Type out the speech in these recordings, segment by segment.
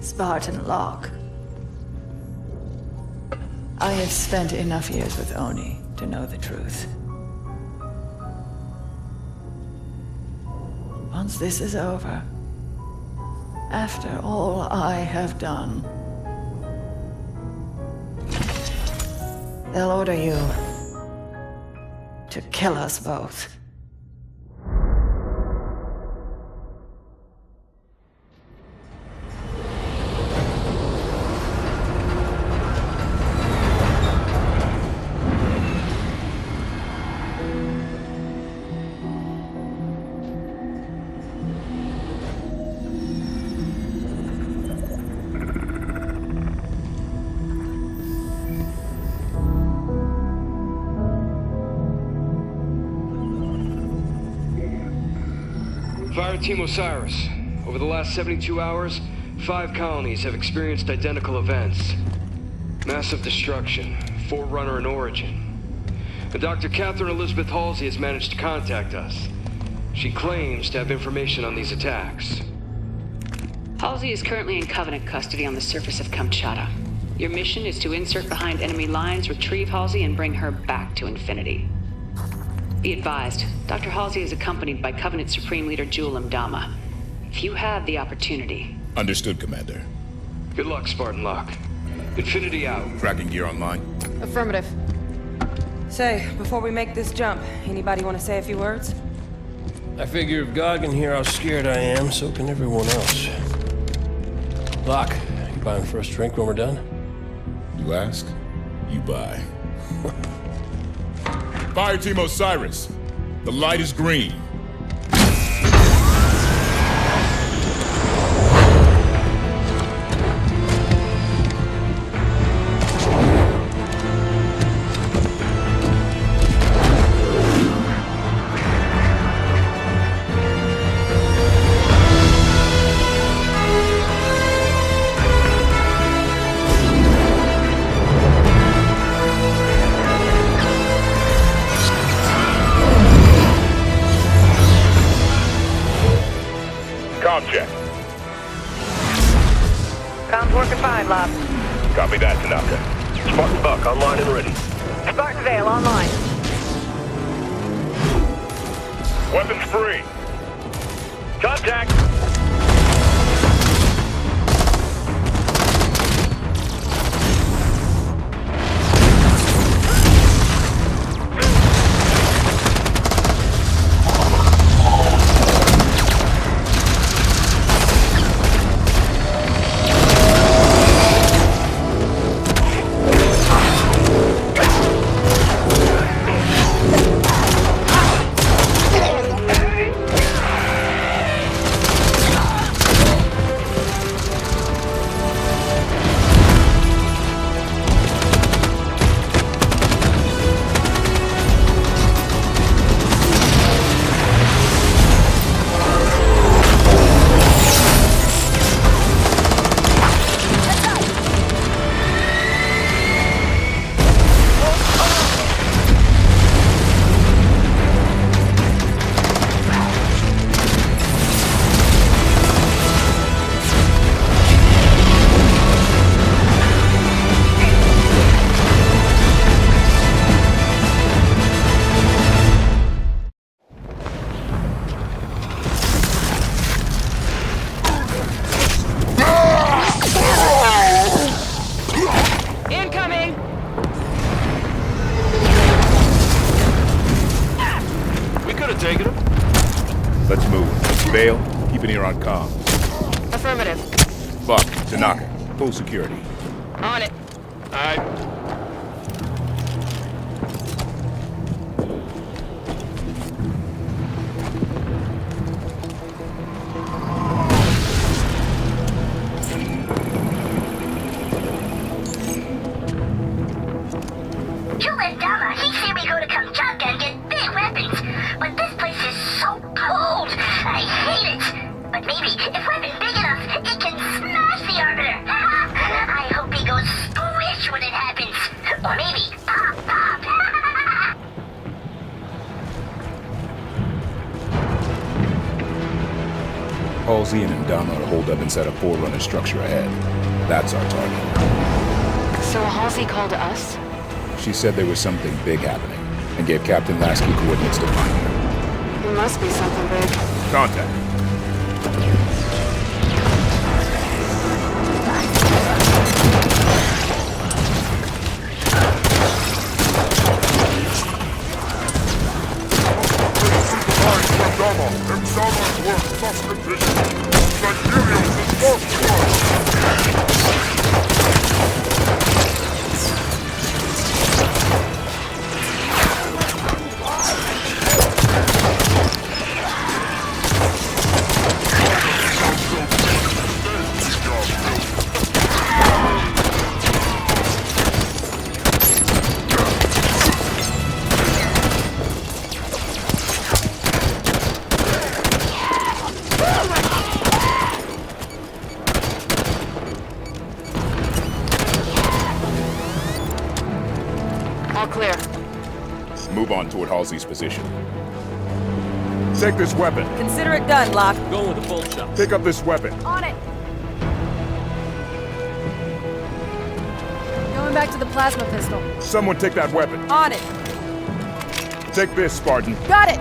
Spartan Locke. I have spent enough years with Oni to know the truth. Once this is over, after all I have done, they'll order you to kill us both. Fire Team Osiris. Over the last 72 hours, 5 colonies have experienced identical events. Massive destruction, Forerunner in origin. And Dr. Catherine Elizabeth Halsey has managed to contact us. She claims to have information on these attacks. Halsey is currently in Covenant custody on the surface of Kamchatka. Your mission is to insert behind enemy lines, retrieve Halsey, and bring her back to Infinity. Be advised, Dr. Halsey is accompanied by Covenant Supreme Leader Jul 'Mdama. If you have the opportunity... Understood, Commander. Good luck, Spartan Locke. Infinity out. Tracking gear online. Affirmative. Say, before we make this jump, anybody want to say a few words? I figure if God can hear how scared I am, so can everyone else. Locke, you buying first drink when we're done? You ask, you buy. Fire Team Osiris. The light is green. Check. Comms working fine, Lob. Copy that, Tanaka. Spartan Buck online and ready. Spartan Vale online. Weapons free. Contact! Let's move. Vale, keep an ear on comms. Affirmative. Buck, Tanaka, full security. On it. Alright. Dama, he said we go to Kamchatka and get big weapons. But this place is so cold. I hate it. But maybe if weapons big enough, it can smash the Arbiter. I hope he goes squish when it happens. Halsey and Ndama are holed up inside a Forerunner structure ahead. That's our target. So Halsey called us? She said there was something big happening, and gave Captain Lasky coordinates to find her. It must be something big. Contact. All clear. Move on toward Halsey's position. Take this weapon. Consider it done, Locke. Going with the bolt shot. Pick up this weapon. On it! Going back to the plasma pistol. Someone take that weapon. On it! Take this, Spartan. Got it!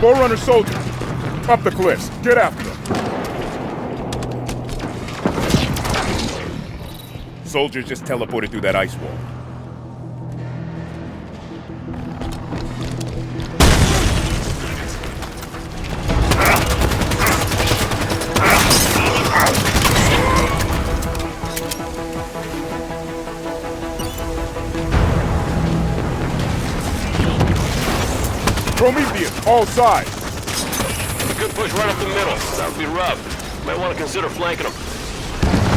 Forerunner soldiers! Up the cliffs. Get after them. Soldiers just teleported through that ice wall. Prometheus, all sides! A good push right up the middle. That would be rough. Might want to consider flanking them.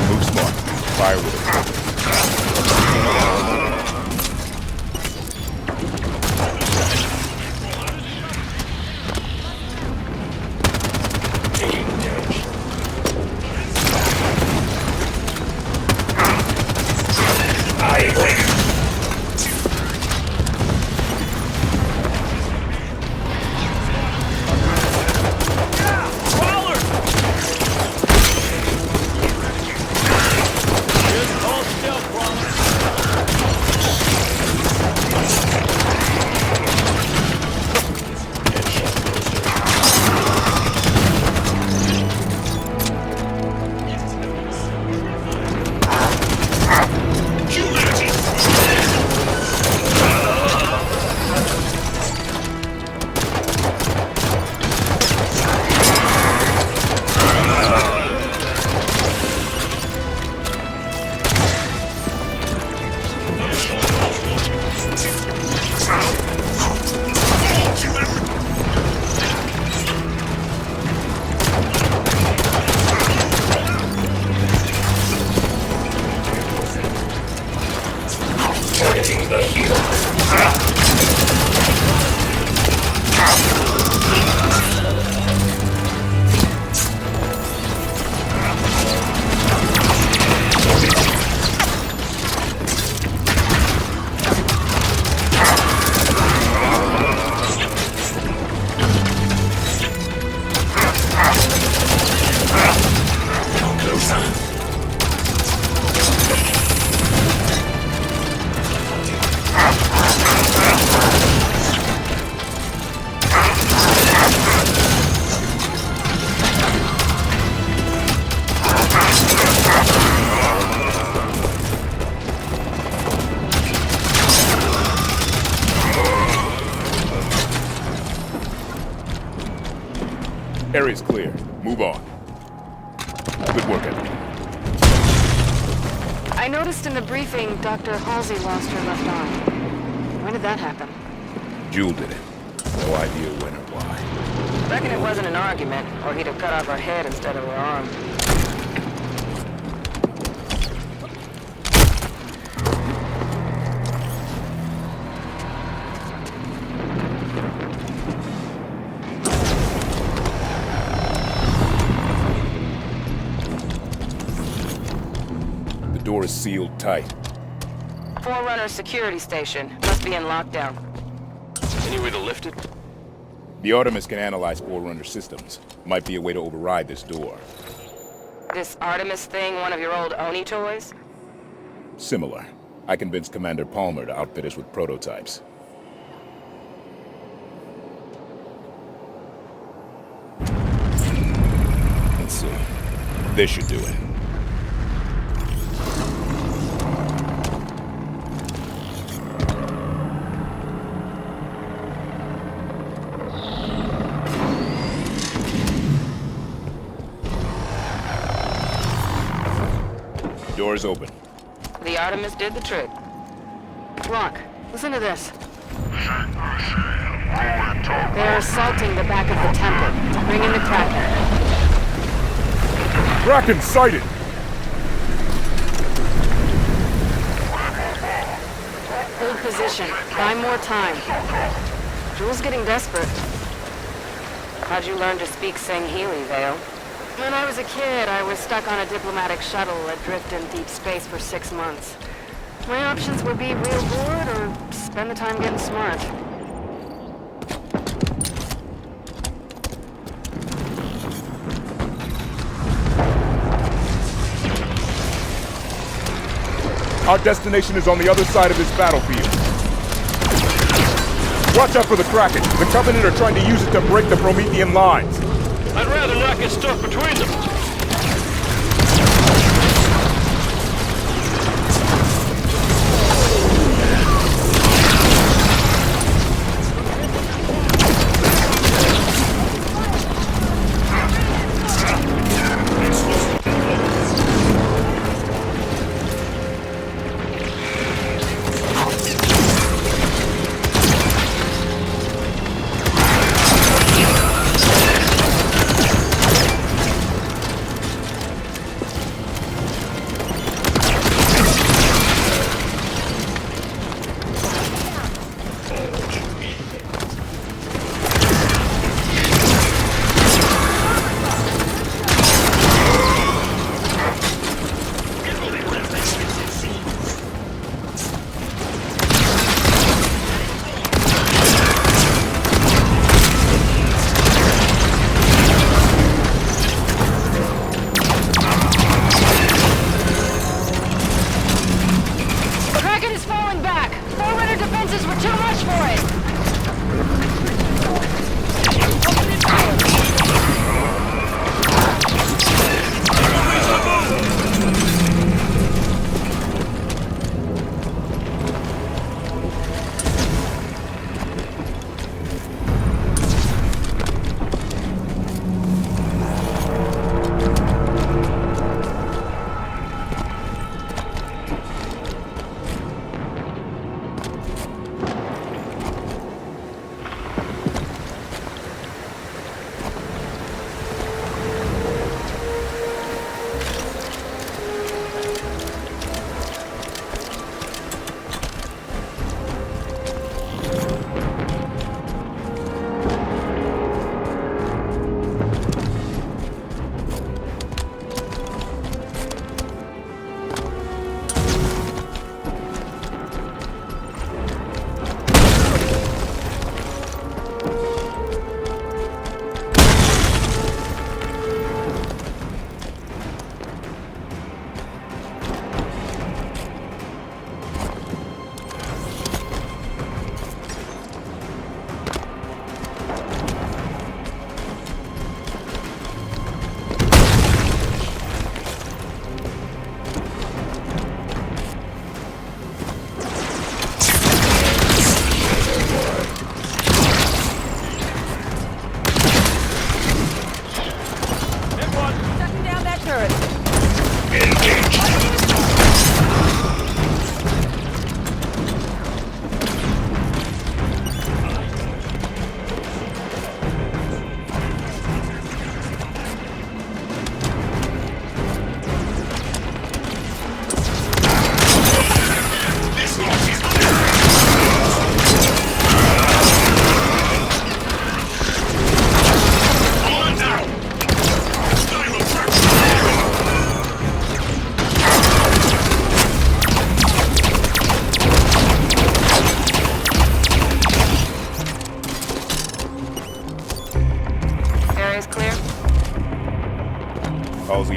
Move smart. Fire with it. Area's clear. Move on. Good work, Evan. I noticed in the briefing Dr. Halsey lost her left arm. When did that happen? Jewel did it. No idea when or why. Reckon it wasn't an argument, or he'd have cut off her head instead of her arm. door is sealed tight. Forerunner security station. Must be in lockdown. Any way to lift it? The Artemis can analyze Forerunner systems. Might be a way to override this door. This Artemis thing one of your old Oni toys? Similar. I convinced Commander Palmer to outfit us with prototypes. Let's see. This should do it. Doors open. The Artemis did the trick. Locke, listen to this. They're assaulting the back of the temple. Bring in the Kraken. Kraken sighted! Hold position. Buy more time. Jewel's getting desperate. How'd you learn to speak Sangheili, Vale? When I was a kid, I was stuck on a diplomatic shuttle adrift in deep space for 6 months. My options would be real bored or spend the time getting smart. Our destination is on the other side of this battlefield. Watch out for the Kraken. The Covenant are trying to use it to break the Promethean lines. I'd rather not get stuck between them.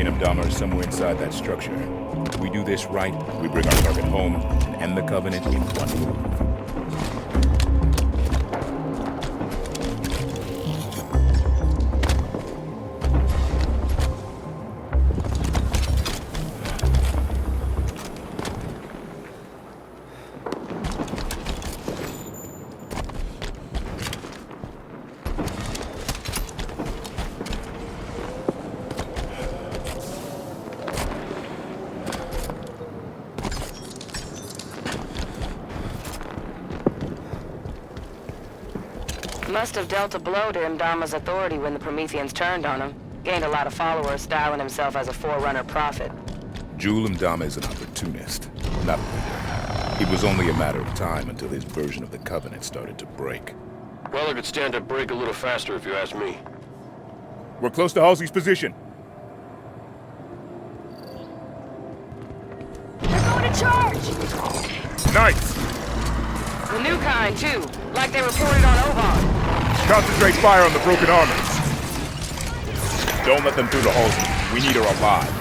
Halsey and Amdama are somewhere inside that structure. If we do this right, we bring our target home and end the Covenant in one move. Must have dealt a blow to Imdama's authority when the Prometheans turned on him. Gained a lot of followers, styling himself as a Forerunner prophet. Jul Imdama is an opportunist, not a leader. It was only a matter of time until his version of the Covenant started to break. Well, it could stand to break a little faster if you ask me. We're close to Halsey's position. They're going to charge! Nice! The new kind, too. Like they reported on Oban. Concentrate fire on the broken armors. Don't let them through to Halsey. We need her alive.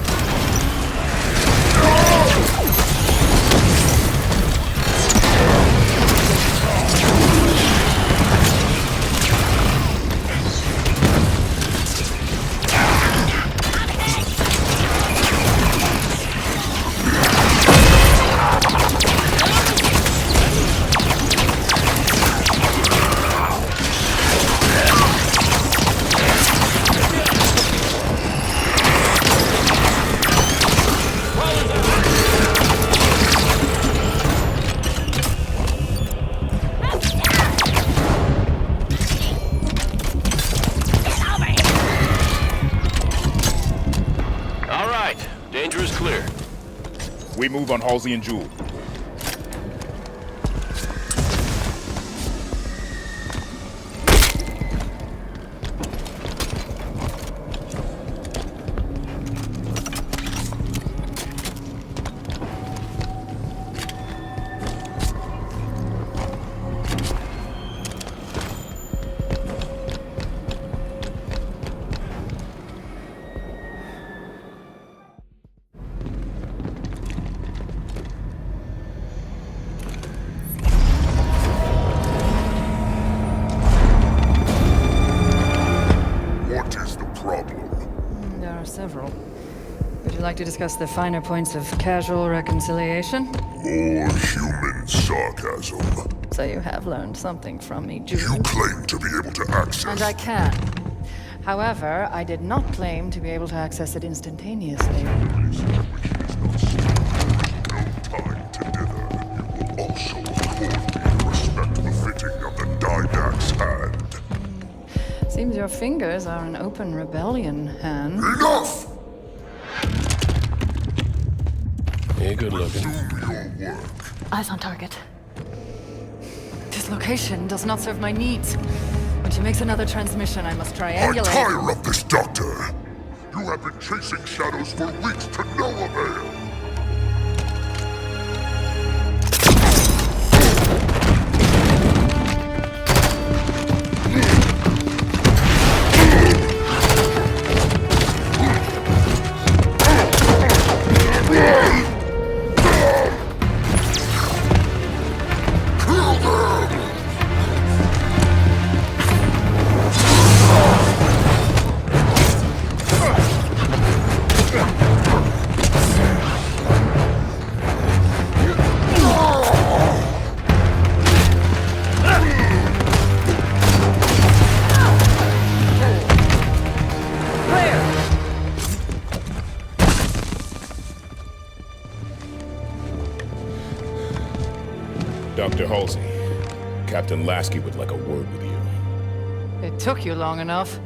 Danger is clear. We move on Halsey and Jul. Several. Would you like to discuss the finer points of casual reconciliation? More human sarcasm. So you have learned something from me, Jul. You claim to be able to access... And I can. However, I did not claim to be able to access it instantaneously. No time to dither. You will also afford me the respect befitting of the Didact's hand. Seems your fingers are an open rebellion, Han. Enough! Yeah, good looking. Do your work. Eyes on target. This location does not serve my needs. When she makes another transmission, I must I triangulate. tire of this, Doctor! You have been chasing shadows for weeks to no avail! Dr. Halsey, Captain Lasky would like a word with you. It took you long enough.